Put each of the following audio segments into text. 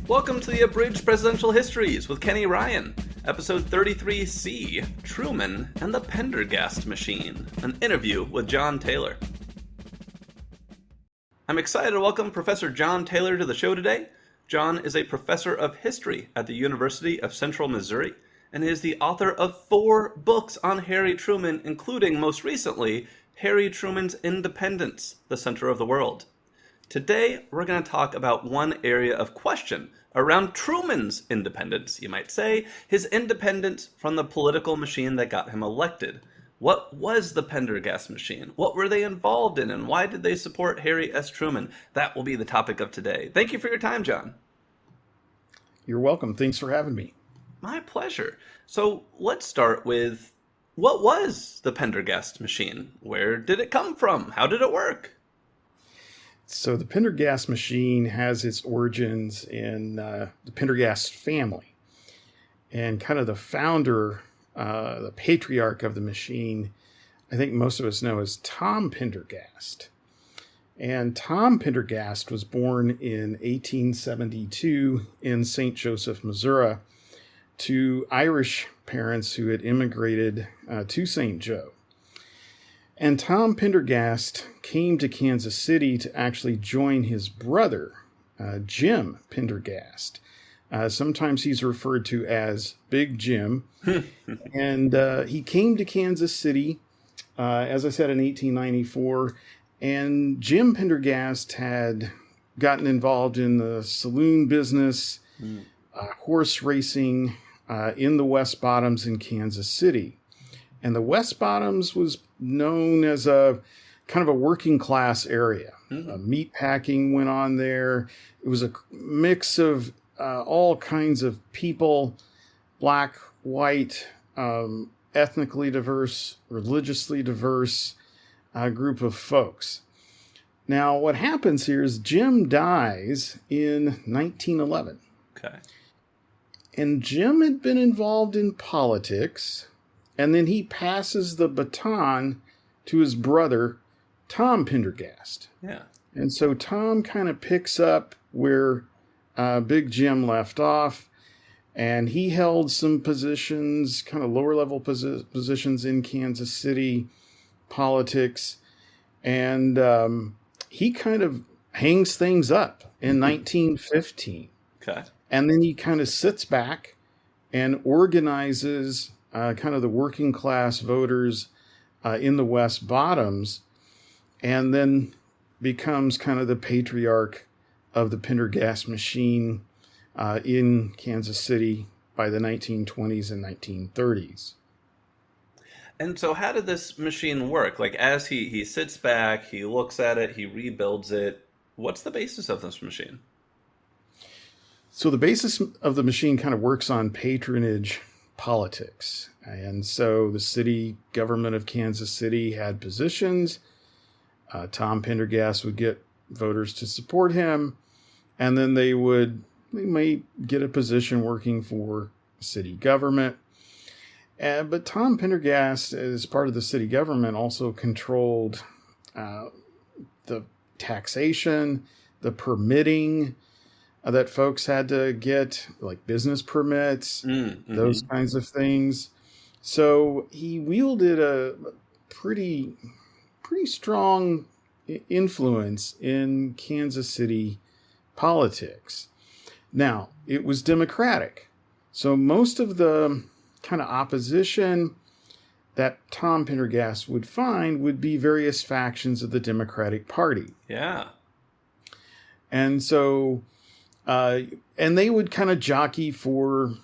Welcome to the Abridged Presidential Histories with Kenny Ryan, episode 33C, Truman and the Pendergast Machine, an interview with Jon Taylor. I'm excited to welcome Professor Jon Taylor to the show today. Jon is a professor of history at the University of Central Missouri, and is the author of 4 books on Harry Truman, including, most recently, Harry Truman's Independence, the Center of the World. Today, we're going to talk about one area of question around Truman's independence, you might say, his independence from the political machine that got him elected. What was the Pendergast Machine? What were they involved in, and why did they support Harry S. Truman? That will be the topic of today. Thank you for your time, Jon. You're welcome. Thanks for having me. My pleasure. So let's start with, what was the Pendergast Machine? Where did it come from? How did it work? So the Pendergast Machine has its origins in the Pendergast family. And kind of the founder, the patriarch of the machine, I think most of us know as Tom Pendergast. And Tom Pendergast was born in 1872 in St. Joseph, Missouri, to Irish parents who had immigrated to St. Joe. And Tom Pendergast came to Kansas City to actually join his brother, Jim Pendergast. Sometimes he's referred to as Big Jim. And he came to Kansas City, as I said, in 1894. And Jim Pendergast had gotten involved in the saloon business, horse racing in the West Bottoms in Kansas City. And the West Bottoms was known as a kind of a working class area. Meat packing went on there. It was a mix of all kinds of people, black, white, ethnically diverse, religiously diverse group of folks. Now, what happens here is Jim dies in 1911. Okay. And Jim had been involved in politics. And then he passes the baton to his brother, Tom Pendergast. Yeah. And so Tom kind of picks up where Big Jim left off. And he held some positions, kind of lower level positions in Kansas City politics. And he kind of hangs things up in 1915. Okay. And then he kind of sits back and organizes kind of the working class voters in the West Bottoms, and then becomes kind of the patriarch of the Pendergast Machine in Kansas City by the 1920s and 1930s. And so how did this machine work? Like, as he sits back, he looks at it, he rebuilds it. What's the basis of this machine? So the basis of the machine kind of works on patronage politics. And so the city government of Kansas City had positions. Tom Pendergast would get voters to support him. And then they might get a position working for city government. But Tom Pendergast, as part of the city government, also controlled the taxation, the permitting that folks had to get, like business permits, those kinds of things. So he wielded a pretty strong influence in Kansas City politics. Now, it was Democratic. So most of the kind of opposition that Tom Pendergast would find would be various factions of the Democratic Party. Yeah. And so, and they would kind of jockey for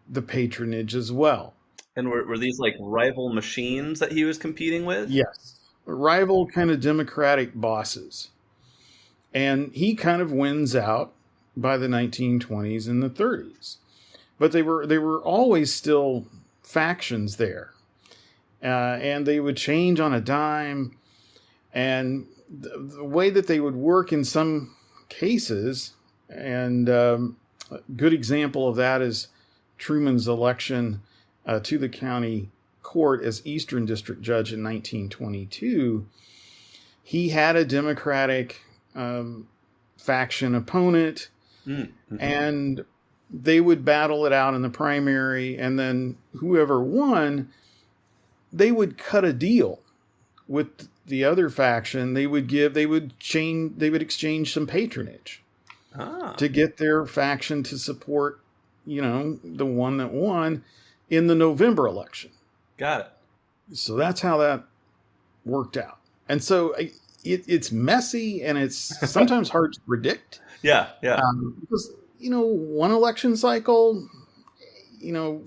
the patronage as well. And were these like rival machines that he was competing with? Yes. Rival kind of Democratic bosses. And he kind of wins out by the 1920s and the 30s. But they were always still factions there. And they would change on a dime. And the way that they would work in some cases, and a good example of that is Truman's election to the county court as Eastern District Judge in 1922. He had a Democratic faction opponent Mm-hmm. and they would battle it out in the primary, and then whoever won, they would cut a deal with the other faction. They would exchange some patronage Ah, to get their faction to support, the one that won in the November election. got it. So that's how that worked out. And so it's messy, and it's sometimes hard to predict, Yeah, yeah. because, one election cycle,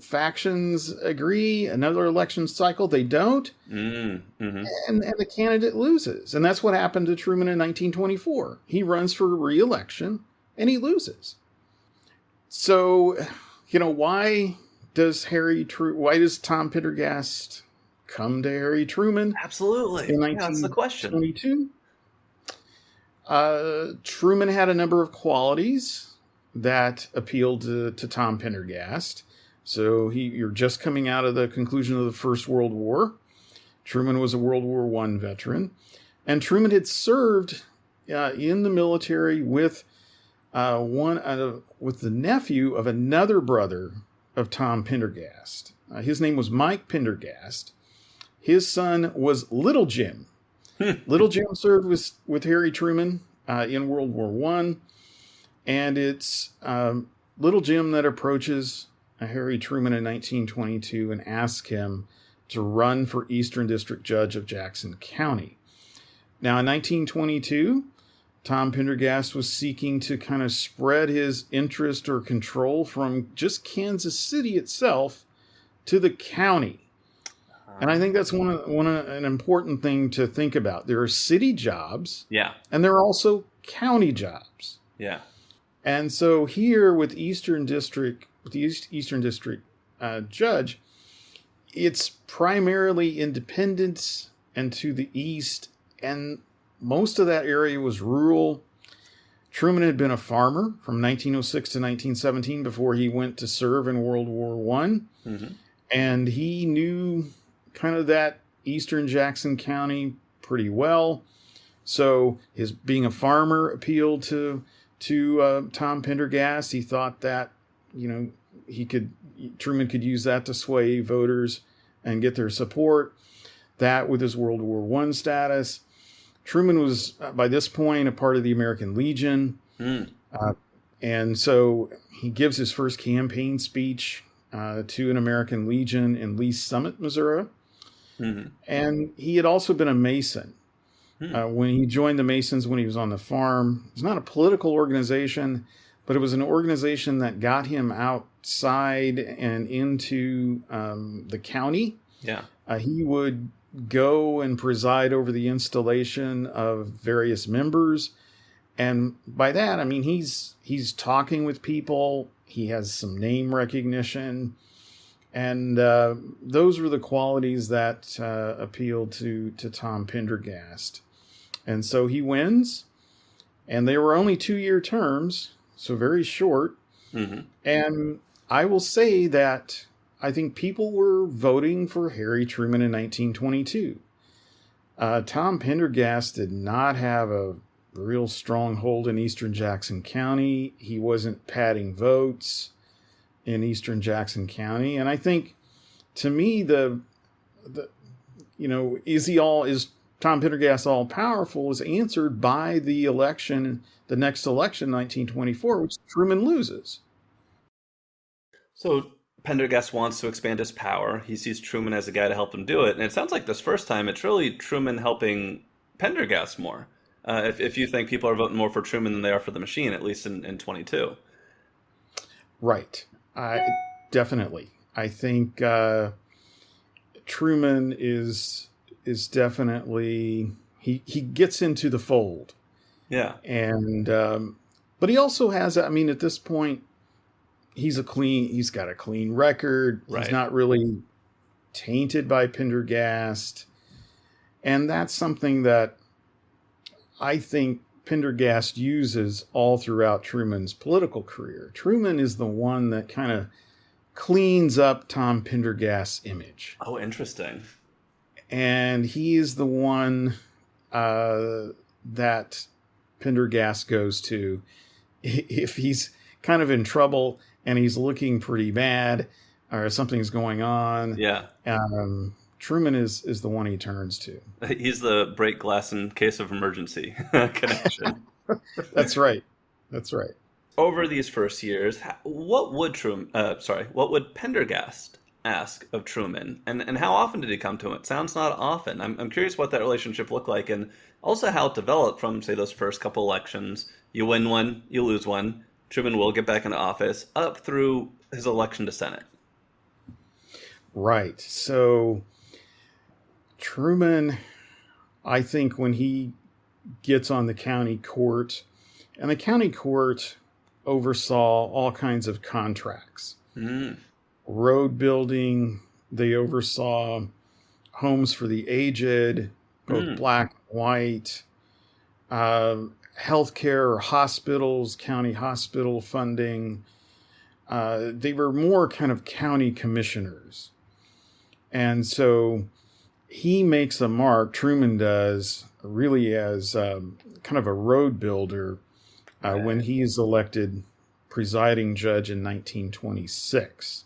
factions agree, another election cycle, they don't. Mm-hmm. And the candidate loses. And that's what happened to Truman in 1924. He runs for re-election and he loses. So, why does Tom Pendergast come to Harry Truman Absolutely. in Yeah, that's the question. 1922? Truman had a number of qualities that appealed to Tom Pendergast. So you're just coming out of the conclusion of the First World War. Truman was a World War I veteran, and Truman had served in the military with with the nephew of another brother of Tom Pendergast. His name was Mike Pendergast. His son was Little Jim. Little Jim served with Harry Truman in World War I, and it's Little Jim that approaches Harry Truman in 1922 and asks him to run for Eastern District Judge of Jackson County. Now, in 1922, Tom Pendergast was seeking to kind of spread his interest or control from just Kansas City itself to the county. And I think that's an important thing to think about. There are city jobs, Yeah, and there are also county jobs. yeah. And so here with the Eastern District judge, it's primarily independents and to the east, and most of that area was rural. Truman had been a farmer from 1906 to 1917 before he went to serve in World War I, Mm-hmm. and he knew kind of that eastern Jackson County pretty well. So his being a farmer appealed to Tom Pendergast. He thought that Truman could use that to sway voters and get their support. That with his World War I status, Truman was by this point a part of the American Legion, and so he gives his first campaign speech to an American Legion in Lee's Summit, Missouri. Mm-hmm. And he had also been a Mason. When he joined the Masons when he was on the farm. It's not a political organization, but it was an organization that got him outside and into the county. Yeah. He would go and preside over the installation of various members. And by that, I mean, he's talking with people. He has some name recognition. And those were the qualities that appealed to Tom Pendergast. And so he wins. And they were only 2-year terms, so very short. Mm-hmm. And I will say that I think people were voting for Harry Truman in 1922. Tom Pendergast did not have a real strong hold in Eastern Jackson County. He wasn't padding votes in Eastern Jackson County. And I think, to me, is Tom Pendergast all powerful is answered by the next election, 1924, which Truman loses. So Pendergast wants to expand his power. He sees Truman as a guy to help him do it. And it sounds like this first time it's really Truman helping Pendergast more. If you think people are voting more for Truman than they are for the machine, at least in 22. Right. Definitely. I think Truman is definitely he gets into the fold. Yeah. And but he also has, I mean, at this point, he's got a clean record. Right. He's not really tainted by Pendergast. And that's something that I think Pendergast uses all throughout Truman's political career. Truman is the one that kind of cleans up Tom Pendergast's image. Oh, interesting. And he is the one that Pendergast goes to if he's kind of in trouble and he's looking pretty bad or something's going on, Yeah. Truman is the one he turns to. He's the break glass in case of emergency connection. That's right. That's right. Over these first years, what would Pendergast ask of Truman, and how often did he come to him? It sounds not often. I'm curious what that relationship looked like, and also how it developed from, say, those first couple elections. You win one, you lose one. Truman will get back into office, up through his election to Senate. Right. So Truman, I think when he gets on the county court, and the county court oversaw all kinds of contracts, road building, they oversaw homes for the aged, both black and white, healthcare, hospitals, county hospital funding. They were more kind of county commissioners. And so he makes a mark, Truman does, really as kind of a road builder when he is elected presiding judge in 1926.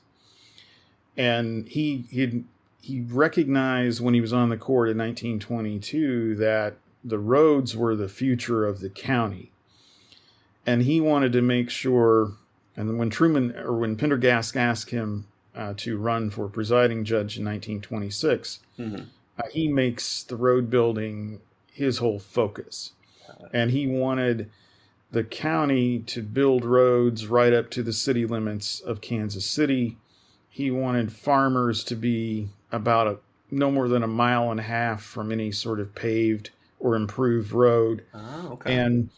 And he recognized when he was on the court in 1922 that the roads were the future of the county. And he wanted to make sure, and when Pendergast asked him to run for presiding judge in 1926, he makes the road building his whole focus. And he wanted the county to build roads right up to the city limits of Kansas City. He wanted farmers to be about no more than 1.5 miles from any sort of paved or improved road. Oh, okay. And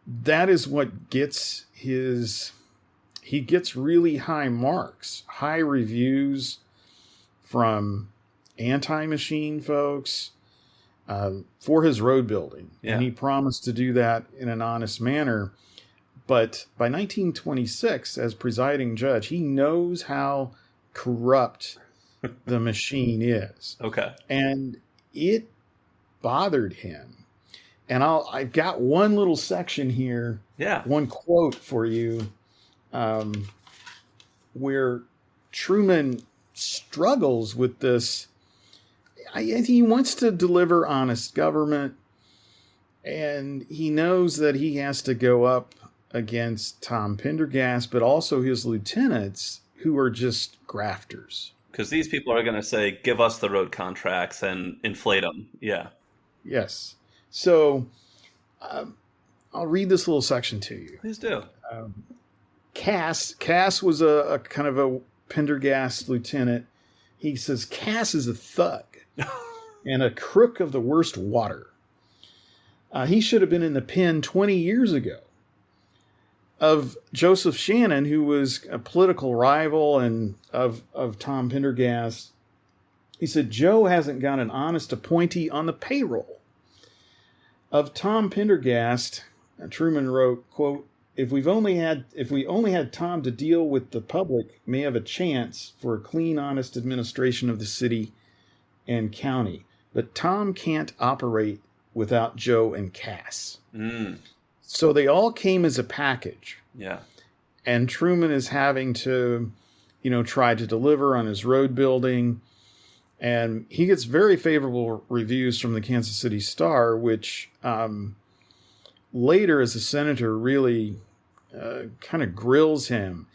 that is what gets he gets really high marks, high reviews from anti-machine folks for his road building. Yeah. And he promised to do that in an honest manner. But by 1926, as presiding judge, he knows how corrupt the machine is. Okay. And it bothered him. And I've got one little section here, one quote for you, where Truman struggles with this. He wants to deliver honest government, and he knows that he has to go up against Tom Pendergast, but also his lieutenants, who are just grafters. Because these people are going to say, give us the road contracts and inflate them. Yeah. Yes. So I'll read this little section to you. Please do. Cass was a kind of a Pendergast lieutenant. He says, Cass is a thug and a crook of the worst water. He should have been in the pen 20 years ago. Of Joseph Shannon, who was a political rival and of Tom Pendergast, he said, Joe hasn't got an honest appointee on the payroll. Of Tom Pendergast, Truman wrote, quote, if we only had Tom to deal with, the public may have a chance for a clean, honest administration of the city and county. But Tom can't operate without Joe and Cass. So they all came as a package. Yeah. And Truman is having to, try to deliver on his road building. And he gets very favorable reviews from the Kansas City Star, which later as a senator really kind of grills him.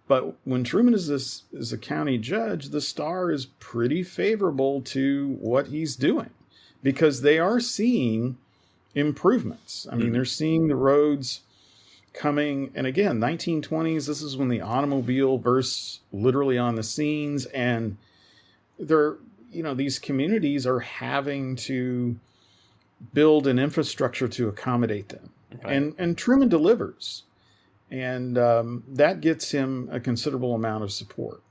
But when Truman is a county judge, the Star is pretty favorable to what he's doing because they are seeing improvements. I mean, they're seeing the roads coming. And again, 1920s, this is when the automobile bursts literally on the scenes. And these communities are having to build an infrastructure to accommodate them. Right. And Truman delivers. And that gets him a considerable amount of support.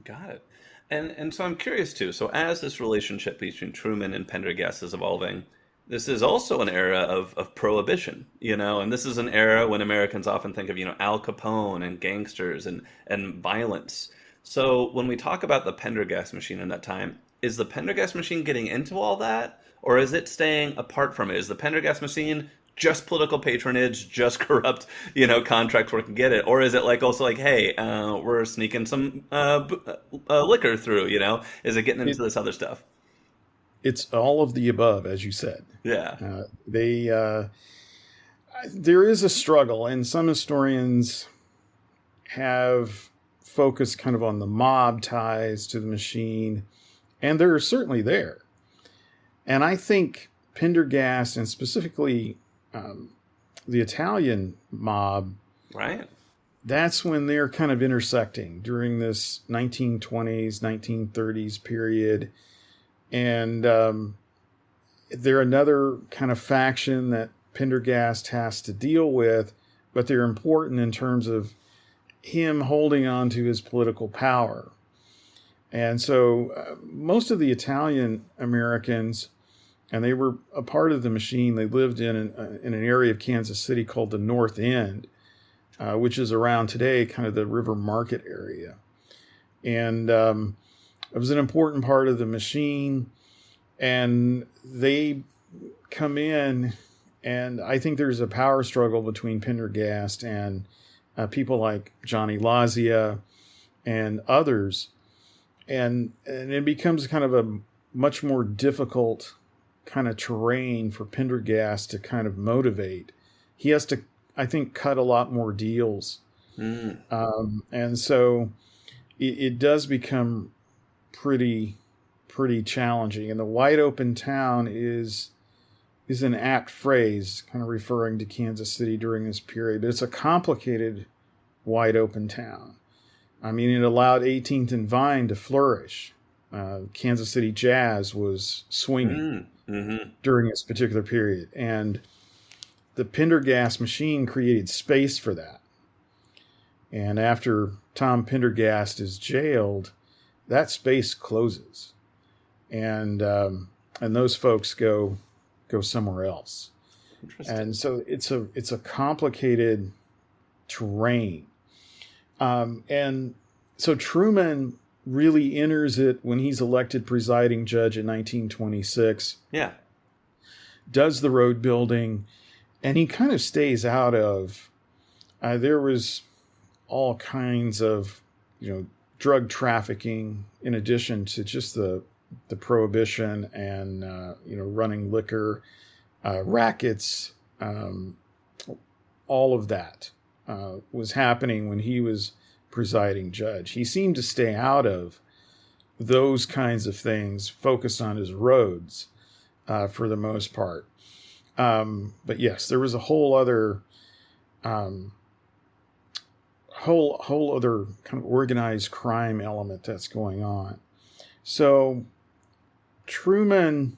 Got it. And so I'm curious, too. So as this relationship between Truman and Pendergast is evolving, this is also an era of prohibition, and this is an era when Americans often think of, Al Capone and gangsters and violence. So when we talk about the Pendergast machine in that time, is the Pendergast machine getting into all that, or is it staying apart from it? Is the Pendergast machine just political patronage, just corrupt, contracts where we can get it, or is it like also like, hey, we're sneaking some liquor through? Is it getting into It, this other stuff? it's all of the above, as you said. Yeah. They there is a struggle, and some historians have focused kind of on the mob ties to the machine, and they're certainly there. And I think Pendergast, and specifically the Italian mob, Right. that's when they're kind of intersecting during this 1920s, 1930s period. And they're another kind of faction that Pendergast has to deal with, but they're important in terms of him holding on to his political power. And so most of the Italian Americans, and they were a part of the machine, they lived in an area of Kansas City called the North End, which is around today kind of the River Market area. And it was an important part of the machine. And they come in, and I think there's a power struggle between Pendergast and people like Johnny Lazia and others. And it becomes kind of a much more difficult kind of terrain for Pendergast to kind of motivate. He has to, I think, cut a lot more deals. And so it does become pretty challenging. And the wide open town is an apt phrase, kind of referring to Kansas City during this period. But it's a complicated wide open town. I mean, it allowed 18th and Vine to flourish. Kansas City jazz was swinging during this particular period. And the Pendergast Machine created space for that. And after Tom Pendergast is jailed, that space closes. And those folks go somewhere else. And so it's a complicated terrain. And so Truman really enters it when he's elected presiding judge in 1926. Yeah. Does the road building, and he kind of stays out of, there was all kinds of, drug trafficking in addition to just the prohibition and, running liquor, rackets, all of that was happening when he was presiding judge. He seemed to stay out of those kinds of things, focused on his roads for the most part. But yes, there was a whole other kind of organized crime element that's going on. So Truman's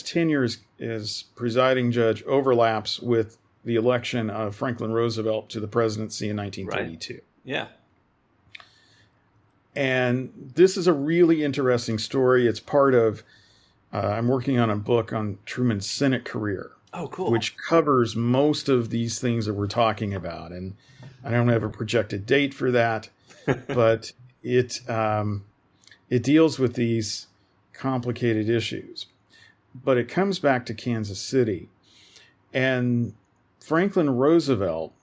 tenure as presiding judge overlaps with the election of Franklin Roosevelt to the presidency in 1932. Right. Yeah. And this is a really interesting story. It's part of, I'm working on a book on Truman's Senate career. Oh, cool. Which covers most of these things that we're talking about. And I don't have a projected date for that, but it deals with these complicated issues. But it comes back to Kansas City. And Franklin Roosevelt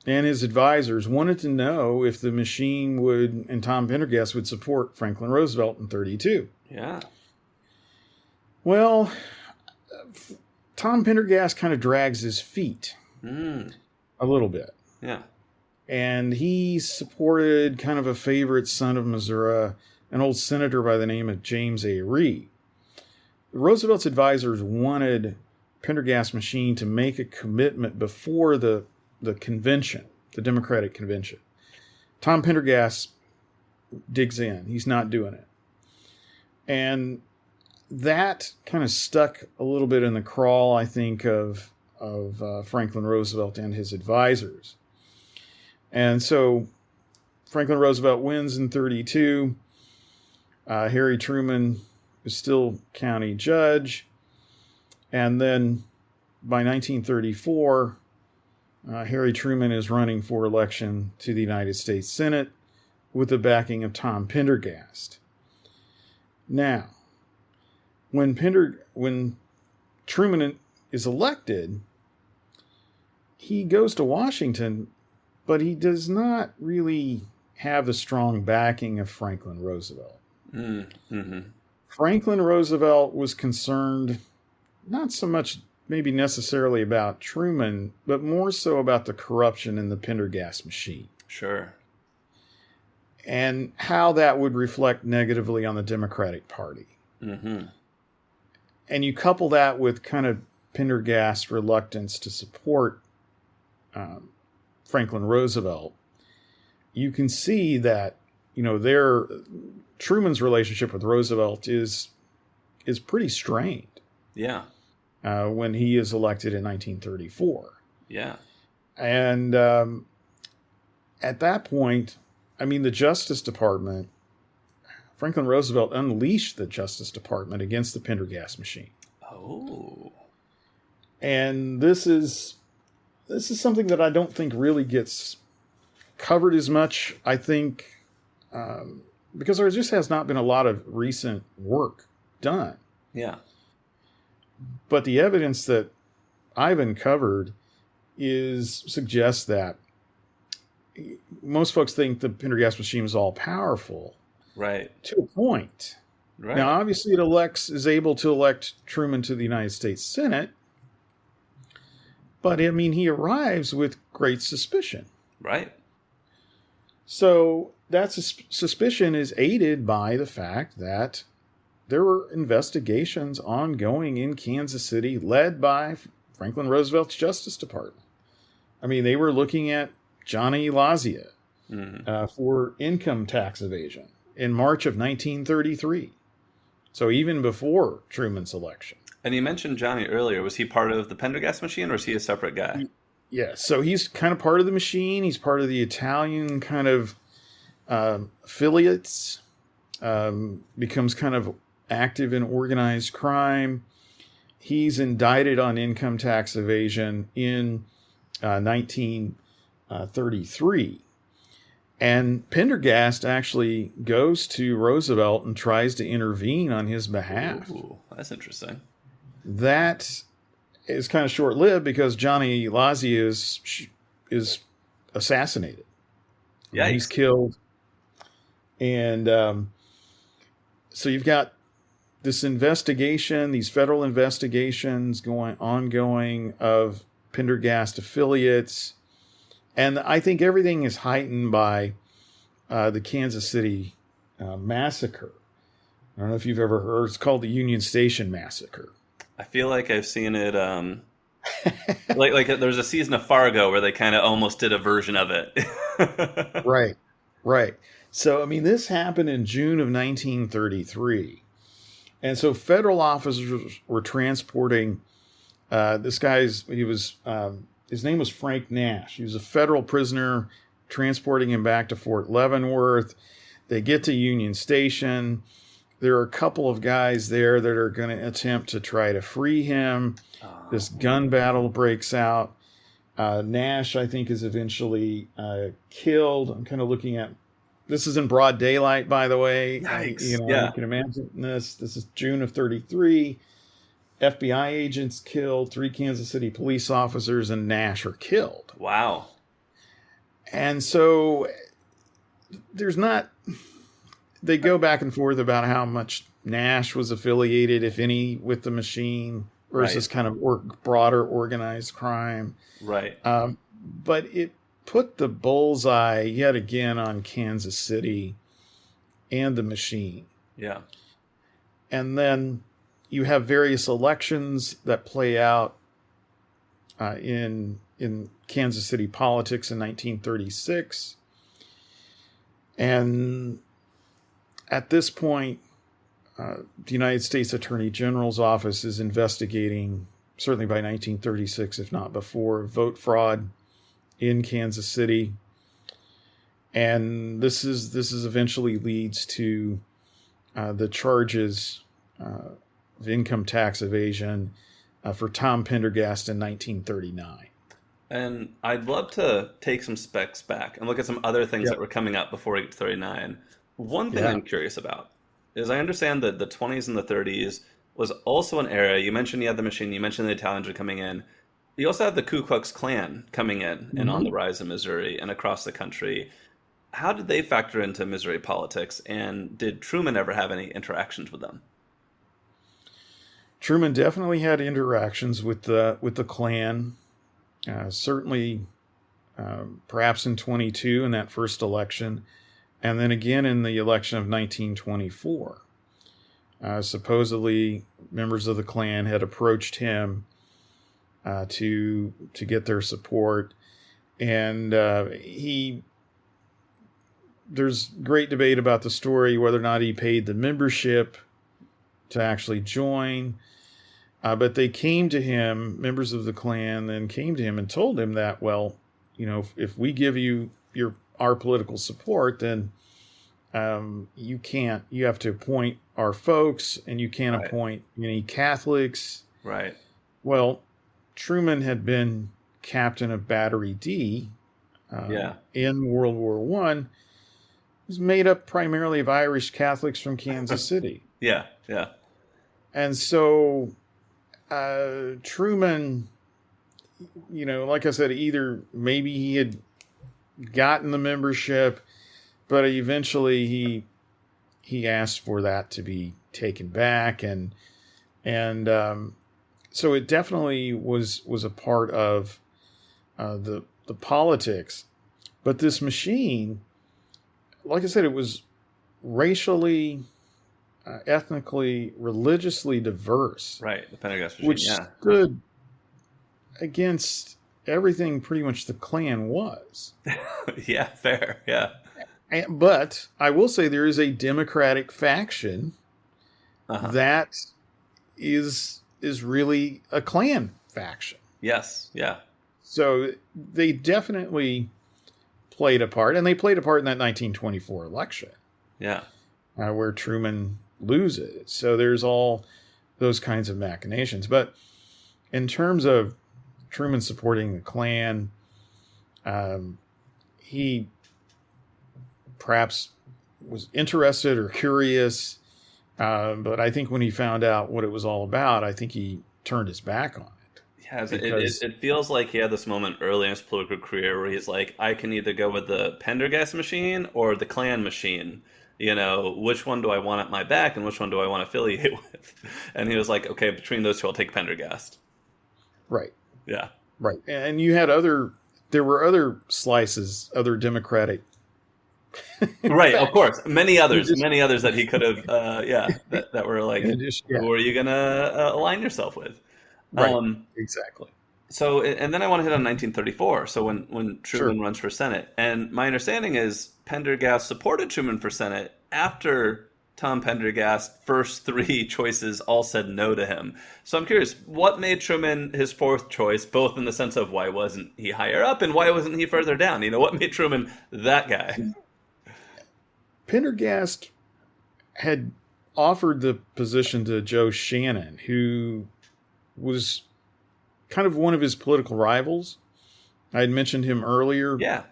and his advisors wanted to know if the machine would, and Tom Pendergast would support Franklin Roosevelt in 32. Yeah. Well, Tom Pendergast kind of drags his feet a little bit. Yeah. And he supported kind of a favorite son of Missouri, an old senator by the name of James A. Reed. Roosevelt's advisors wanted Pendergast Machine to make a commitment before the convention, the Democratic convention. Tom Pendergast digs in. He's not doing it. And that kind of stuck a little bit in the craw, I think, of Franklin Roosevelt and his advisors. And so Franklin Roosevelt wins in 32. Harry Truman is still county judge. And then by 1934, Harry Truman is running for election to the United States Senate with the backing of Tom Pendergast. Now, when Truman is elected, he goes to Washington, but he does not really have the strong backing of Franklin Roosevelt. Mm-hmm. Franklin Roosevelt was concerned not so much maybe necessarily about Truman, but more so about the corruption in the Pendergast machine. Sure. And how that would reflect negatively on the Democratic Party. Mm-hmm. And you couple that with kind of Pendergast's reluctance to support Franklin Roosevelt, you can see that, Truman's relationship with Roosevelt is pretty strained. Yeah. When he is elected in 1934. Yeah. And at that point, the Justice Department, Franklin Roosevelt unleashed the Justice Department against the Pendergast machine. Oh. And this is something that I don't think really gets covered as much, I think, because there just has not been a lot of recent work done. Yeah. But the evidence that I've uncovered suggests that most folks think the Pendergast machine is all powerful. Right. To a point. Right. Now, obviously, is able to elect Truman to the United States Senate. But, he arrives with great suspicion. Right. So that suspicion is aided by the fact that there were investigations ongoing in Kansas City led by Franklin Roosevelt's Justice Department. They were looking at Johnny Lazia for income tax evasion in March of 1933. So even before Truman's election. And you mentioned Johnny earlier. Was he part of the Pendergast machine, or is he a separate guy? Yeah, so he's kind of part of the machine. He's part of the Italian kind of affiliates, becomes kind of active in organized crime. He's indicted on income tax evasion in 1933. And Pendergast actually goes to Roosevelt and tries to intervene on his behalf. Ooh, that's interesting. That is kind of short-lived because Johnny Lazia is assassinated. Yikes. He's killed. And so you've got this investigation, these federal investigations ongoing of Pendergast affiliates. And I think everything is heightened by the Kansas City massacre. I don't know if you've ever heard. It's called the Union Station Massacre. I feel like I've seen it. Like there's a season of Fargo where they kind of almost did a version of it. Right. So, this happened in June of 1933. And so federal officers were transporting his name was Frank Nash. He was a federal prisoner, transporting him back to Fort Leavenworth. They get to Union Station. There are a couple of guys there that are going to attempt to try to free him. This gun battle breaks out. Nash, I think, is eventually killed. I'm kind of looking at... This is in broad daylight, by the way. Yikes. You can imagine this. This is June of 33. FBI agents killed, 3 Kansas City police officers, and Nash are killed. Wow. And so they go back and forth about how much Nash was affiliated, if any, with the machine versus kind of broader organized crime. Right. But it put the bullseye yet again on Kansas City and the machine. Yeah. And then you have various elections that play out in Kansas City politics in 1936. And at this point, the United States Attorney General's office is investigating, certainly by 1936, if not before, vote fraud in Kansas City. And this eventually leads to the charges of income tax evasion for Tom Pendergast in 1939. And I'd love to take some specs back and look at some other things that were coming up before we get to 39. One thing I'm curious about is I understand that the 20s and the 30s was also an era. You mentioned you had the machine. You mentioned the Italians were coming in. You also had the Ku Klux Klan coming in and on Mhm. the rise in Missouri and across the country. How did they factor into Missouri politics, and did Truman ever have any interactions with them? Truman definitely had interactions with the Klan. Certainly, perhaps in 22 in that first election, and then again in the election of 1924. Supposedly, members of the Klan had approached him to get their support, and he. There's great debate about the story whether or not he paid the membership to actually join. But they came to him, members of the Klan, then came to him and told him that, well, if we give you our political support, then you can't. You have to appoint our folks, and you can't Right, appoint any Catholics. right. Well, Truman had been captain of Battery D Yeah, in World War One. It was made up primarily of Irish Catholics from Kansas City, yeah, yeah. and so Truman, like I said, either maybe he had gotten the membership, but eventually he asked for that to be taken back, and so it definitely was a part of the politics. But this machine, like I said, it was racially, ethnically, religiously diverse, Right, the Pendergast Machine. which Yeah, stood against everything pretty much the Klan was. yeah, fair. Yeah. But I will say there is a Democratic faction Uh-huh. that is really a Klan faction. Yes. Yeah. So they definitely played a part, and they played a part in that 1924 election Yeah. where Truman loses. So there's all those kinds of machinations. But in terms of Truman supporting the Klan, he perhaps was interested or curious. But I think when he found out what it was all about, I think he turned his back on it Yeah, because, it feels like he had this moment early in his political career where he's like, I can either go with the Pendergast machine or the Klan machine. Which one do I want at my back and which one do I want to affiliate with? And he was like, okay, between those two, I'll take Pendergast. right, Yeah. right. And there were other slices, other Democratic Right, of factions. course. You just, Many others that he could have, yeah, that were like, yeah, who are you gonna align yourself with? right, Um, exactly. So, and then I want to hit on 1934. So when Sure. Truman runs for Senate, and my understanding is Pendergast supported Truman for Senate after Tom Pendergast's first three choices all said no to him. So I'm curious, what made Truman his fourth choice, both in the sense of why wasn't he higher up and why wasn't he further down? What made Truman that guy? Pendergast had offered the position to Joe Shannon, who was kind of one of his political rivals. I had mentioned him earlier, Yeah,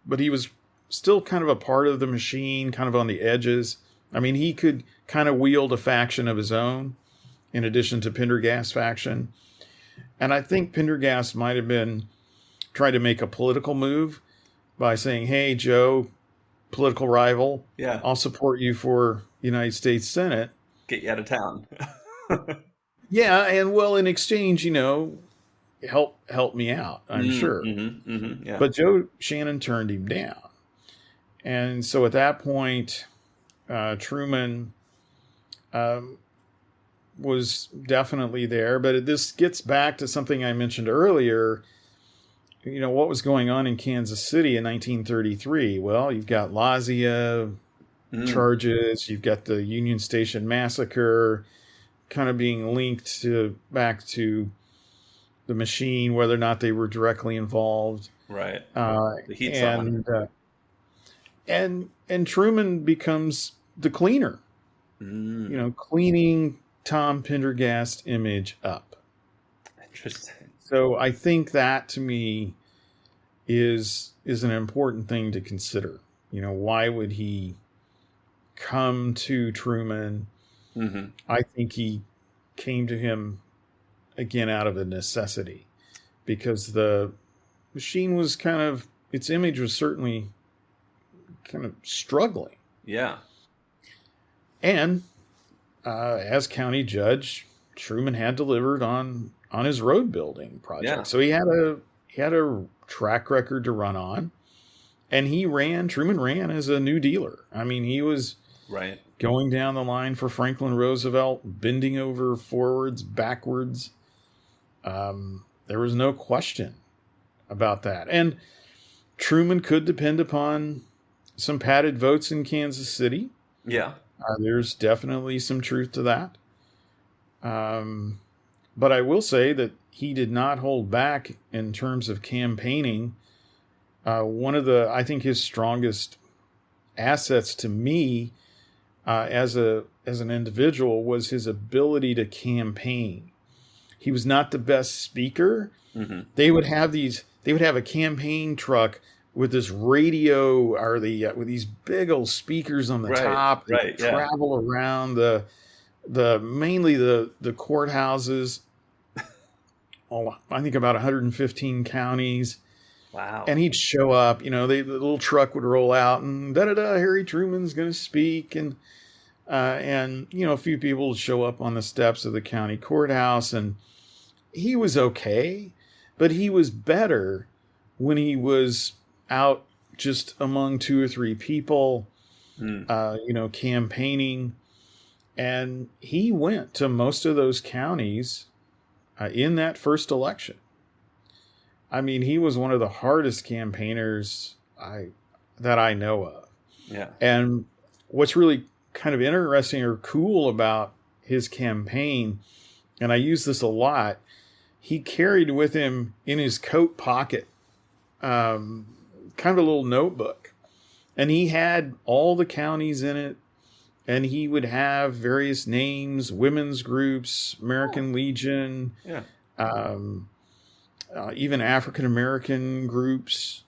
but he was still kind of a part of the machine, kind of on the edges. I mean, he could kind of wield a faction of his own in addition to Pendergast's faction. And I think Pendergast might have been trying to make a political move by saying, hey, Joe, political rival, yeah, I'll support you for United States Senate. get you out of town. Yeah, and well, in exchange, help me out, I'm sure. Yeah, But Joe Shannon turned him down. And so at that point, Truman was definitely there. But this gets back to something I mentioned earlier. What was going on in Kansas City in 1933? Well, you've got Lazia mm, charges, you've got the Union Station massacre kind of being linked back to the machine, whether or not they were directly involved. right. Uh, The heat's on. and and Truman becomes the cleaner, Mm, cleaning Tom Pendergast's image up. interesting. So I think that to me is an important thing to consider. Why would he come to Truman? Hmm. I think he came to him again out of a necessity, because the machine was its image was certainly kind of struggling. Yeah. And as county judge, Truman had delivered on his road building project. Yeah. So he had a track record to run on, and Truman ran as a New Dealer. I mean, he was Right. going down the line for Franklin Roosevelt, bending over forwards, backwards. There was no question about that. And Truman could depend upon some padded votes in Kansas City. Yeah. There's definitely some truth to that. But I will say that he did not hold back in terms of campaigning. I think his strongest assets to me as an individual was his ability to campaign. He was not the best speaker. Mm-hmm. They would have a campaign truck with this radio, with these big old speakers on the top. They travel around mainly the courthouses. I think about 115 counties. Wow. And he'd show up, the little truck would roll out, and Harry Truman's going to speak. And a few people would show up on the steps of the county courthouse, and he was okay, but he was better when he was out just among 2 or 3 people, campaigning. And he went to most of those counties in that first election. I mean, he was one of the hardest campaigners that I know of. Yeah. And what's really kind of interesting or cool about his campaign, and I use this a lot, he carried with him in his coat pocket kind of a little notebook. And he had all the counties in it. And he would have various names, women's groups, American Legion, even African-American groups.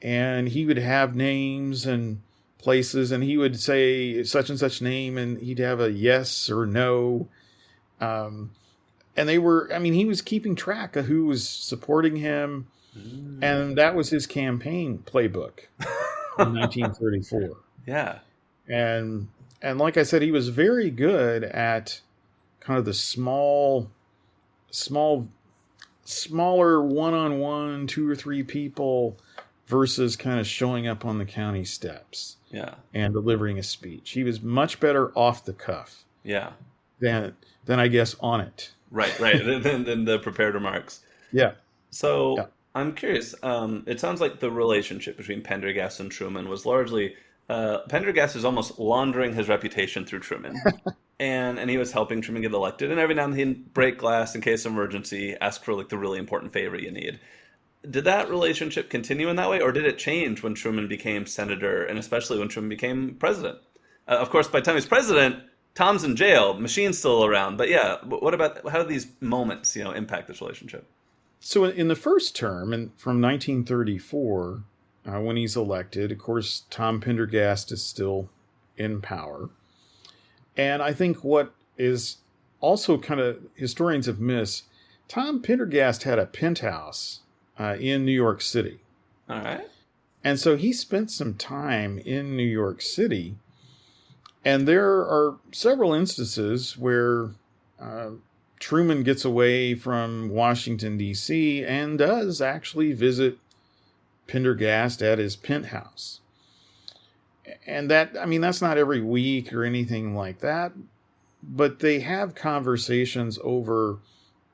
And he would have names and places, and he would say such and such name, and he'd have a yes or no. And he was keeping track of who was supporting him. And that was his campaign playbook in 1934. Yeah. And like I said, he was very good at kind of the smaller one-on-one, 2 or 3 people versus kind of showing up on the county steps. Yeah. And delivering a speech. He was much better off the cuff. Yeah. Than I guess on it. Right. than the prepared remarks. Yeah. So yeah. I'm curious. It sounds like the relationship between Pendergast and Truman was largely Pendergast is almost laundering his reputation through Truman. and he was helping Truman get elected. And every now and then he'd break glass in case of emergency, ask for like the really important favor you need. Did that relationship continue in that way, or did it change when Truman became senator, and especially when Truman became president? Of course, by the time he's president, Tom's in jail, Machine's still around. But yeah, what about, how do these moments, impact this relationship? So in the first term, and from 1934, when he's elected, of course, Tom Pendergast is still in power. And I think what is also kind of historians have missed, Tom Pendergast had a penthouse in New York City. All right. And so he spent some time in New York City. And there are several instances where Truman gets away from Washington, D.C. and does actually visit Pendergast at his penthouse. And that's not every week or anything like that, but they have conversations over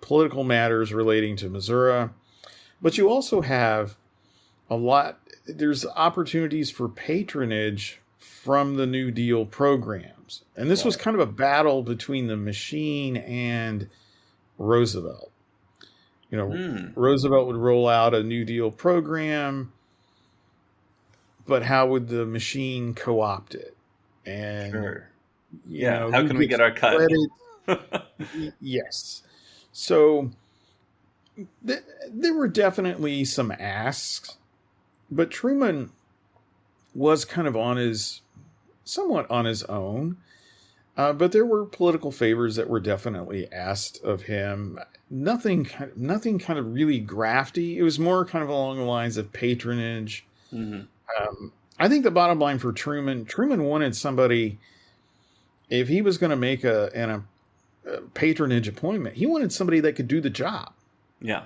political matters relating to Missouri. But you also have there's opportunities for patronage from the New Deal programs. And this was kind of a battle between the Machine and Roosevelt. Roosevelt would roll out a New Deal program, but how would the Machine co-opt it? And sure. How can we get our cut? Yes. So there were definitely some asks, but Truman was kind of somewhat on his own. But there were political favors that were definitely asked of him. Nothing kind of really grafty. It was more kind of along the lines of patronage. Hmm. I think the bottom line for Truman wanted somebody, if he was going to make a patronage appointment, he wanted somebody that could do the job. Yeah.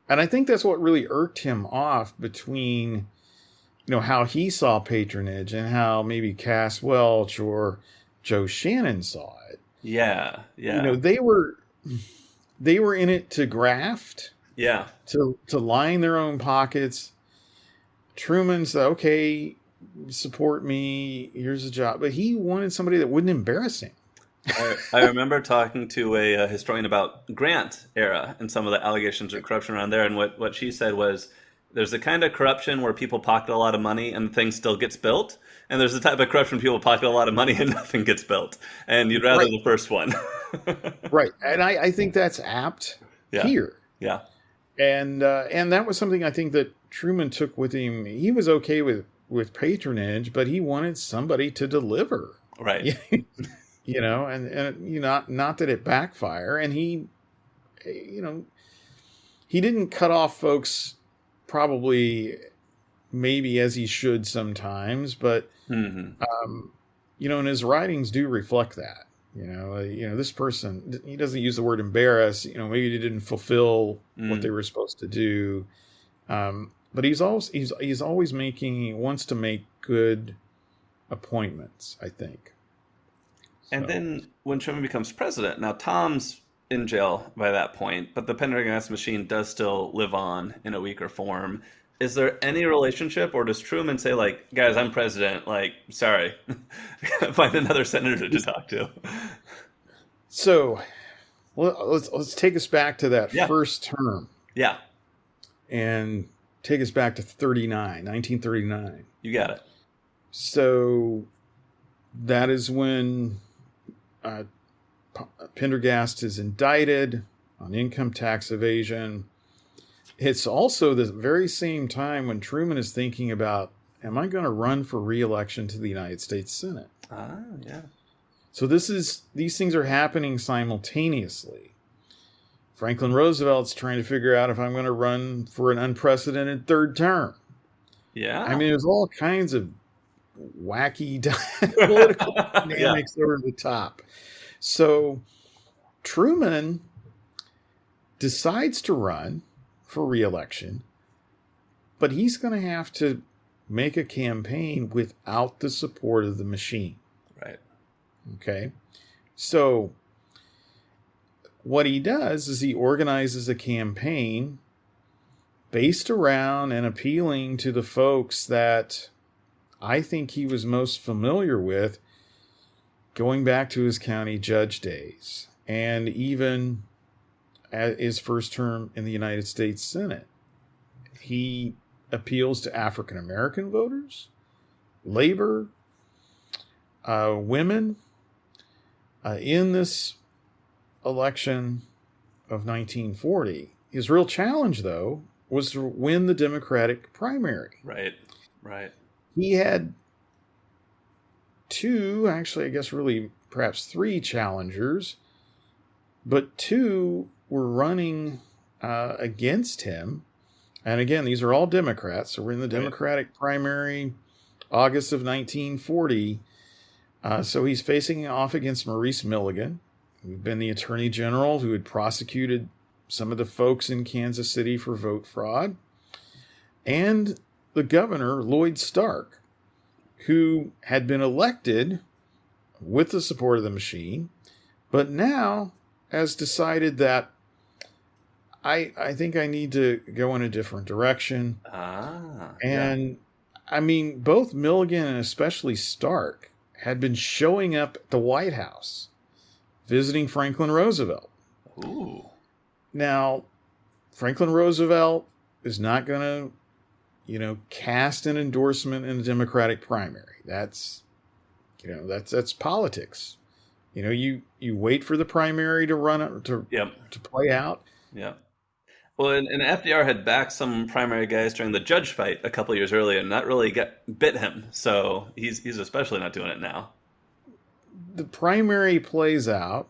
And I think that's what really irked him off between, how he saw patronage and how maybe Cass Welch or Joe Shannon saw it. Yeah. You Yeah. know, they were in it to graft, Yeah. to line their own pockets. Truman said, "Okay, support me. Here's a job," but he wanted somebody that wouldn't embarrass him. I remember talking to a historian about Grant era and some of the allegations of corruption around there, and what she said was there's the kind of corruption where people pocket a lot of money and things still gets built, and there's the type of corruption people pocket a lot of money and nothing gets built, and you'd rather Right, the first one. right, and I think that's apt Yeah, here, yeah, and that was something I think that Truman took with him. He was okay with patronage, but he wanted somebody to deliver. right. Not that it backfire, and you know he didn't cut off folks probably maybe as he should sometimes, but Hmm. and his writings do reflect that. This person, he doesn't use the word embarrass. Maybe they didn't fulfill what they Mm. were supposed to do. But he's always making. He wants to make good appointments, I think. And So. then when Truman becomes president, now Tom's in jail by that point, but the Pendergast machine does still live on in a weaker form. Is there any relationship, or does Truman say, like, guys, I'm president, like, sorry, find another senator to talk to? So let's take us back to that Yeah, first term yeah, and take us back to 1939. you got it. So that is when uh, Pendergast is indicted on income tax evasion. It's also the very same time when Truman is thinking about, am I going to run for re-election to the United States Senate? Ah, yeah. So these things are happening simultaneously. Franklin Roosevelt's trying to figure out if I'm going to run for an unprecedented third term. I Yeah. mean, there's all kinds of wacky political Yeah. dynamics over the top. So Truman decides to run for re-election, but he's going to have to make a campaign without the support of the machine. Right. Okay. So what he does is he organizes a campaign based around and appealing to the folks that I think he was most familiar with going back to his county judge days and even at his first term in the United States Senate. He appeals to African American voters, labor, women. In this election of 1940, his real challenge, though, was to win the Democratic primary. Right. Right. He had two, actually, I guess really perhaps three challengers, but two were running against him. And again, these are all Democrats. So we're in the Right. Democratic primary, August of 1940. So he's facing off against Maurice Milligan, who'd been the attorney general who had prosecuted some of the folks in Kansas City for vote fraud, and the governor, Lloyd Stark, who had been elected with the support of the machine, but now has decided that I think I need to go in a different direction. Ah, yeah. And I mean, both Milligan and especially Stark had been showing up at the White House, visiting Franklin Roosevelt. Ooh. Now, Franklin Roosevelt is not going to, cast an endorsement in the Democratic primary. That's politics. You wait for the primary to run Yep. to play out. Yep. Well, and FDR had backed some primary guys during the judge fight a couple years earlier, and that really bit him. So he's especially not doing it now. the primary plays out.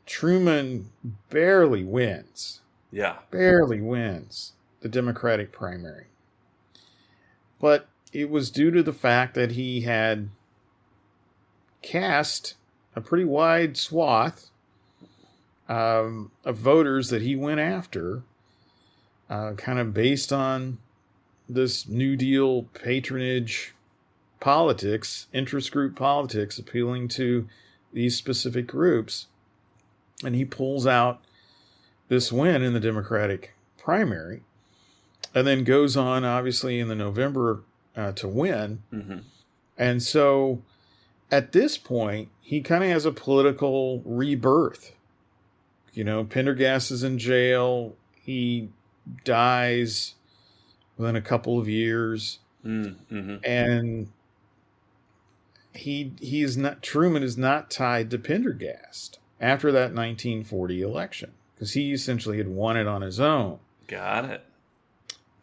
Truman barely wins Yeah. the Democratic primary. But it was due to the fact that he had cast a pretty wide swath of voters that he went after, kind of based on this New Deal patronage politics, interest group politics, appealing to these specific groups. And he pulls out this win in the Democratic primary, and then goes on, obviously, in the November to win. Mm-hmm. And so at this point, he kind of has a political rebirth. You know, Pendergast is in jail. He dies within a couple of years. Mm-hmm. And he is not, Truman is not tied to Pendergast after that 1940 election, because he essentially had won it on his own. Got it.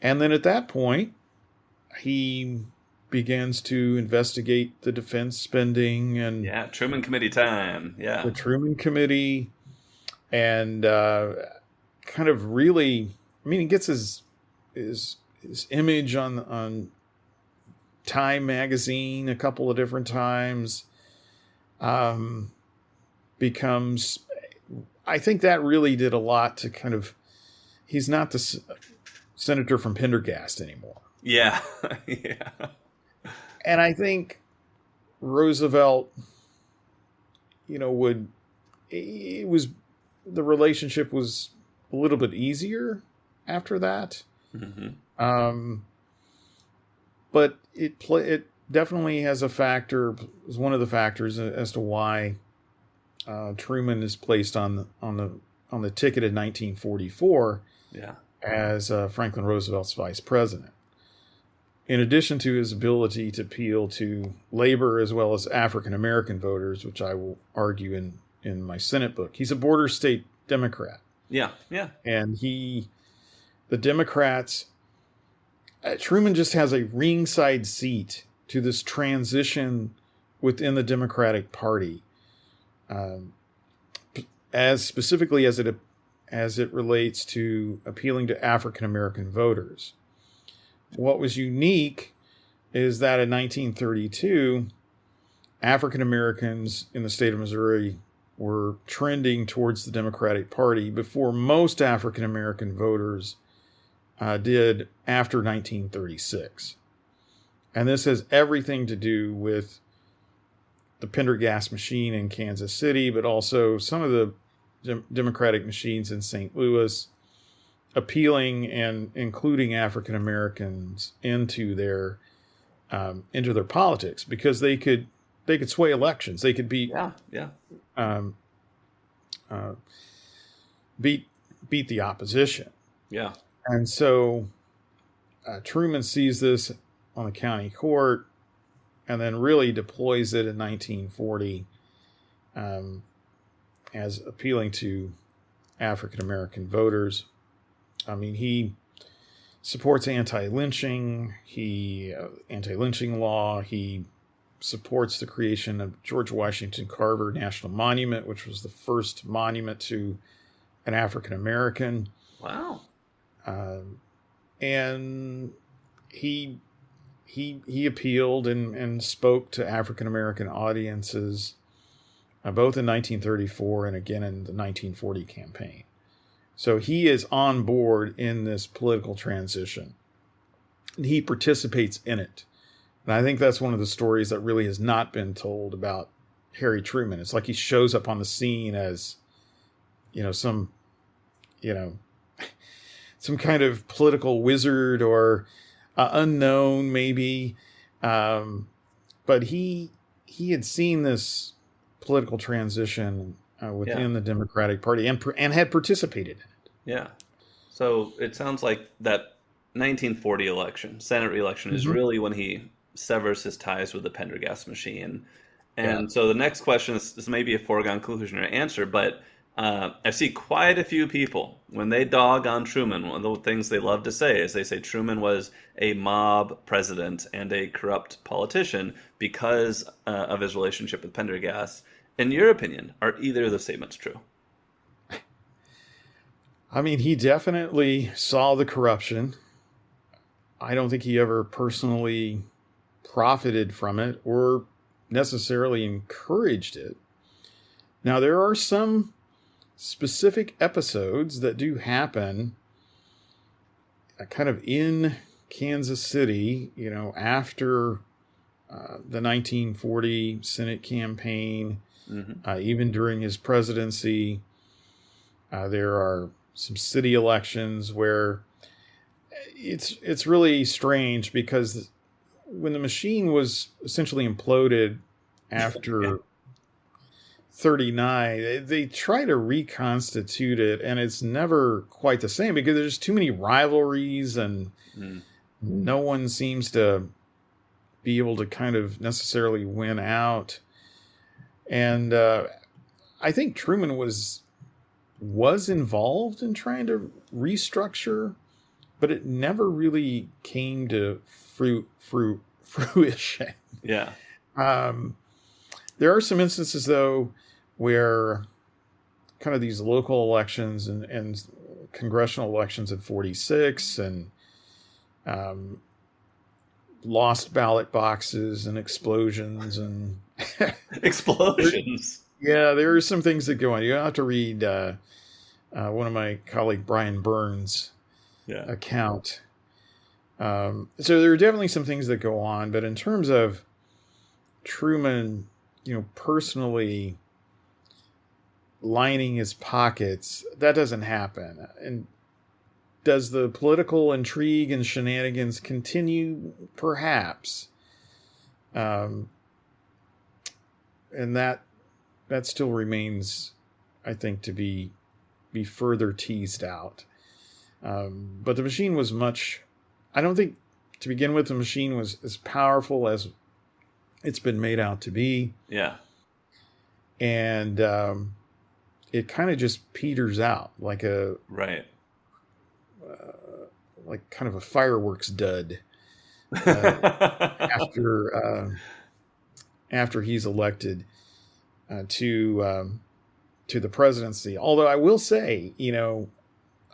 And then at that point, he begins to investigate the defense spending and Truman Committee time. Yeah, the Truman Committee, and kind of really, I mean, he gets his image on Time magazine a couple of different times. Becomes, I think that really did a lot to kind of, he's not the senator from Pendergast anymore. Yeah. Yeah. And I think Roosevelt, you know, the relationship was a little bit easier after that. Mm-hmm. But it definitely has a factor, is one of the factors as to why Truman is placed on the ticket in 1944 as Franklin Roosevelt's vice president. In addition to his ability to appeal to labor as well as African American voters, which I will argue in my Senate book, he's a border state Democrat. Yeah, yeah. And the Democrats, Truman just has a ringside seat to this transition within the Democratic Party. As specifically as it relates to appealing to African American voters. What was unique is that in 1932, African Americans in the state of Missouri were trending towards the Democratic Party before most African American voters did after 1936. And this has everything to do with the Pendergast Machine in Kansas City, but also some of the Democratic machines in St. Louis, appealing and including African Americans into their politics, because they could sway elections. They could beat the opposition. Yeah. And so Truman sees this on the county court, and then really deploys it in 1940 as appealing to African American voters. I mean, he supports anti-lynching law. He supports the creation of George Washington Carver National Monument, which was the first monument to an African American. Wow. And he appealed and spoke to African American audiences, both in 1934 and again in the 1940 campaign. So he is on board in this political transition, and he participates in it. And I think that's one of the stories that really has not been told about Harry Truman. It's like he shows up on the scene as, some kind of political wizard or unknown, maybe. But he had seen this political transition within the Democratic Party and had participated in it. Yeah. So it sounds like that 1940 election, Senate re-election, is really when he severs his ties with the Pendergast Machine. And so the next question is maybe a foregone conclusion or answer, but I see quite a few people, when they dog on Truman, one of the things they love to say is they say Truman was a mob president and a corrupt politician because of his relationship with Pendergast. In your opinion, are either of those statements true? I mean, he definitely saw the corruption. I don't think he ever personally profited from it or necessarily encouraged it. Now, there are some specific episodes that do happen kind of in Kansas City, after the 1940 Senate campaign, even during his presidency. There are some city elections where it's really strange because when the machine was essentially imploded after 39, they try to reconstitute it, and it's never quite the same because there's too many rivalries and no one seems to be able to kind of necessarily win out. And I think Truman was involved in trying to restructure, but it never really came to fruition. Yeah. There are some instances, though, where kind of these local elections and congressional elections in 46 and lost ballot boxes and explosions and explosions. Yeah, there are some things that go on. You have to read one of my colleague Brian Burns' account. So there are definitely some things that go on, but in terms of Truman, personally lining his pockets, that doesn't happen. And does the political intrigue and shenanigans continue? Perhaps. And that still remains, I think, to be further teased out. But the machine was I don't think, to begin with, the machine was as powerful as it's been made out to be. Yeah. And it kind of just peters out like right. Like kind of a fireworks dud after he's elected to the presidency. Although I will say,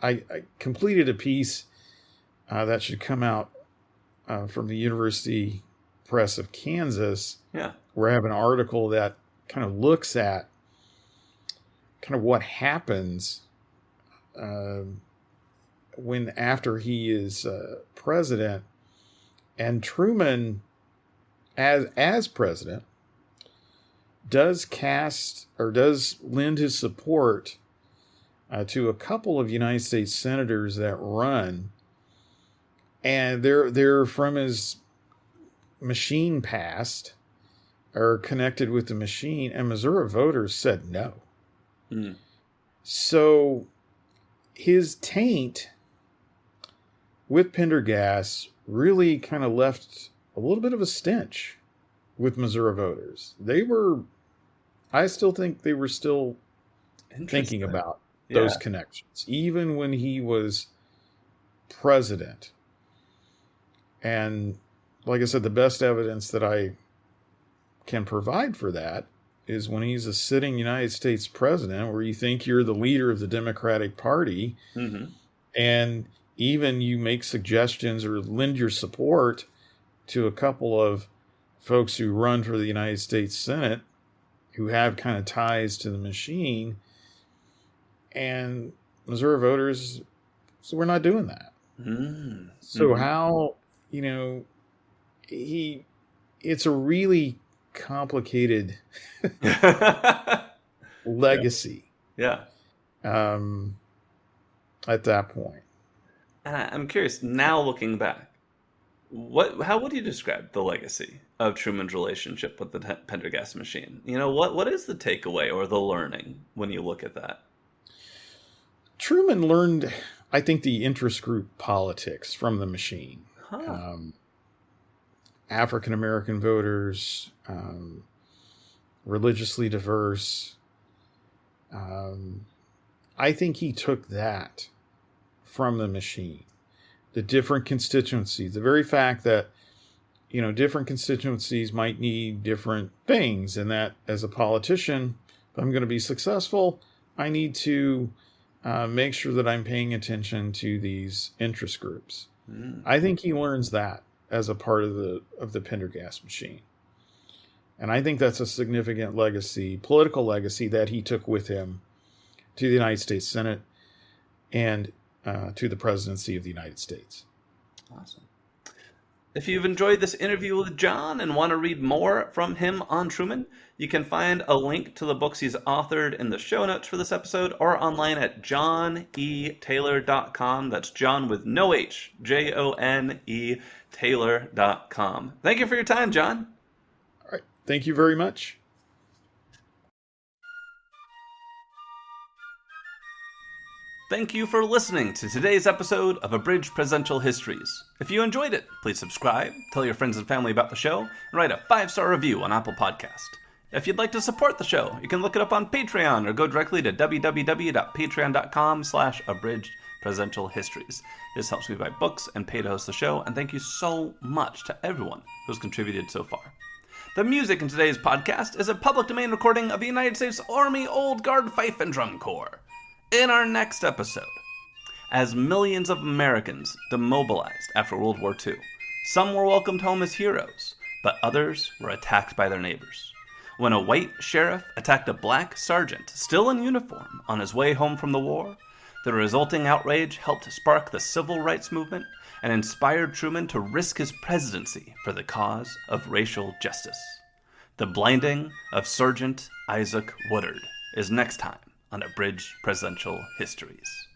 I completed a piece that should come out from the University Press of Kansas. Yeah. Where I have an article that kind of looks at kind of what happens after he is president, and Truman as president does lend his support to a couple of United States senators that run, and they're from his machine past, are connected with the machine, and Missouri voters said no. So his taint with Pendergast really kind of left a little bit of a stench with Missouri voters. I still think they were still thinking about those connections, even when he was president. And like I said, the best evidence that I can provide for that is when he's a sitting United States president, where you think you're the leader of the Democratic Party, and even you make suggestions or lend your support to a couple of folks who run for the United States Senate who have kind of ties to the machine, and Missouri voters, so we're not doing that. So how, it's a really complicated legacy. Yeah. At that point. And I'm curious, now looking back, how would you describe the legacy of Truman's relationship with the Pendergast machine? What is the takeaway or the learning when you look at that? Truman learned, I think, the interest group politics from the machine. African American voters, religiously diverse, I think he took that from the machine. The different constituencies, the very fact that, different constituencies might need different things, and that as a politician, if I'm going to be successful, I need to make sure that I'm paying attention to these interest groups. I think he learns that as a part of the Pendergast Machine. And I think that's a significant legacy, political legacy, that he took with him to the United States Senate and to the presidency of the United States. Awesome. If you've enjoyed this interview with Jon and want to read more from him on Truman, you can find a link to the books he's authored in the show notes for this episode or online at jonetaylor.com. That's Jon with no H, Jone Taylor.com. Thank you for your time, Jon. All right. Thank you very much. Thank you for listening to today's episode of Abridged Presidential Histories. If you enjoyed it, please subscribe, tell your friends and family about the show, and write a 5-star review on Apple Podcast. If you'd like to support the show, you can look it up on Patreon or go directly to www.patreon.com/abridgedpresidentialhistories. This helps me buy books and pay to host the show, and thank you so much to everyone who's contributed so far. The music in today's podcast is a public domain recording of the United States Army Old Guard Fife and Drum Corps. In our next episode, as millions of Americans demobilized after World War II, some were welcomed home as heroes, but others were attacked by their neighbors. When a white sheriff attacked a black sergeant still in uniform on his way home from the war, the resulting outrage helped spark the civil rights movement and inspired Truman to risk his presidency for the cause of racial justice. The blinding of Sergeant Isaac Woodard is next time on Abridged Presidential Histories.